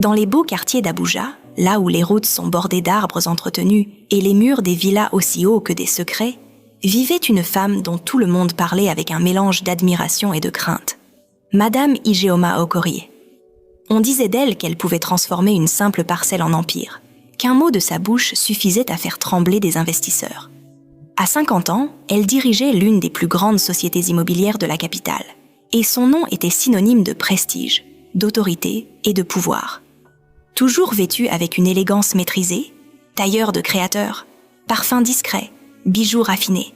Dans les beaux quartiers d'Abuja, là où les routes sont bordées d'arbres entretenus et les murs des villas aussi hauts que des secrets, vivait une femme dont tout le monde parlait avec un mélange d'admiration et de crainte. Madame Ijeoma Okorie. On disait d'elle qu'elle pouvait transformer une simple parcelle en empire, qu'un mot de sa bouche suffisait à faire trembler des investisseurs. À 50 ans, elle dirigeait l'une des plus grandes sociétés immobilières de la capitale, et son nom était synonyme de prestige, d'autorité et de pouvoir. Toujours vêtue avec une élégance maîtrisée, tailleur de créateur, parfum discret, bijoux raffinés,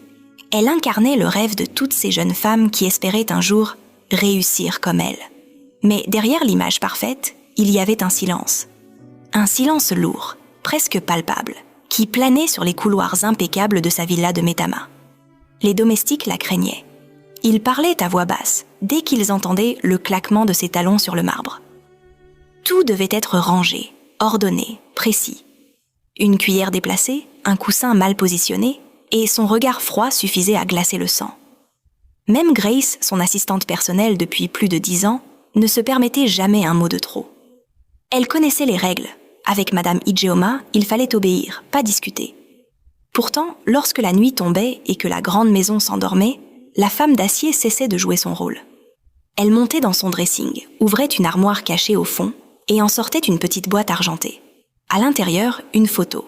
elle incarnait le rêve de toutes ces jeunes femmes qui espéraient un jour réussir comme elle. Mais derrière l'image parfaite, il y avait un silence lourd, presque palpable, qui planait sur les couloirs impeccables de sa villa de Maitama. Les domestiques la craignaient. Ils parlaient à voix basse, dès qu'ils entendaient le claquement de ses talons sur le marbre. Tout devait être rangé, ordonné, précis. Une cuillère déplacée, un coussin mal positionné, et son regard froid suffisait à glacer le sang. Même Grace, son assistante personnelle depuis plus de 10 ans, ne se permettait jamais un mot de trop. Elle connaissait les règles. Avec Madame Ijeoma, il fallait obéir, pas discuter. Pourtant, lorsque la nuit tombait et que la grande maison s'endormait, la femme d'acier cessait de jouer son rôle. Elle montait dans son dressing, ouvrait une armoire cachée au fond et en sortait une petite boîte argentée. À l'intérieur, une photo.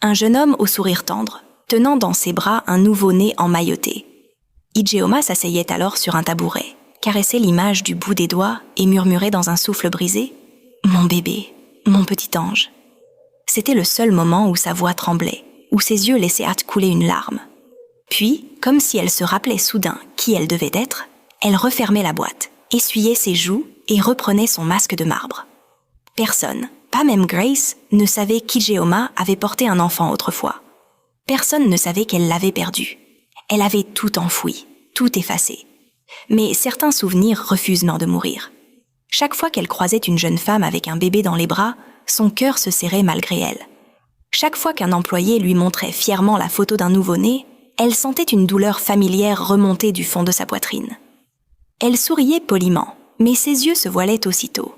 Un jeune homme au sourire tendre, tenant dans ses bras un nouveau-né emmailloté. Ijeoma s'asseyait alors sur un tabouret, caressait l'image du bout des doigts et murmurait dans un souffle brisé « Mon bébé, mon petit ange ». C'était le seul moment où sa voix tremblait, où ses yeux laissaient hâte couler une larme. Puis, comme si elle se rappelait soudain qui elle devait être, elle refermait la boîte, essuyait ses joues et reprenait son masque de marbre. Personne, pas même Grace, ne savait qu'Ijeoma avait porté un enfant autrefois. Personne ne savait qu'elle l'avait perdu. Elle avait tout enfoui, tout effacé. Mais certains souvenirs refusent de mourir. Chaque fois qu'elle croisait une jeune femme avec un bébé dans les bras, son cœur se serrait malgré elle. Chaque fois qu'un employé lui montrait fièrement la photo d'un nouveau-né, elle sentait une douleur familière remonter du fond de sa poitrine. Elle souriait poliment, mais ses yeux se voilaient aussitôt.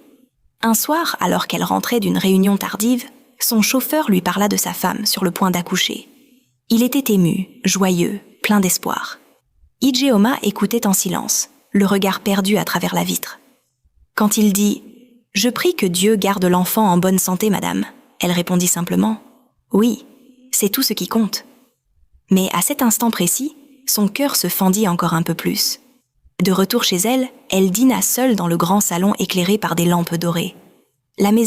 Un soir, alors qu'elle rentrait d'une réunion tardive, son chauffeur lui parla de sa femme sur le point d'accoucher. Il était ému, joyeux, plein d'espoir. Ijeoma écoutait en silence, le regard perdu à travers la vitre. Quand il dit « Je prie que Dieu garde l'enfant en bonne santé, madame », elle répondit simplement « Oui, c'est tout ce qui compte ». Mais à cet instant précis, son cœur se fendit encore un peu plus. De retour chez elle, elle dîna seule dans le grand salon éclairé par des lampes dorées. La maison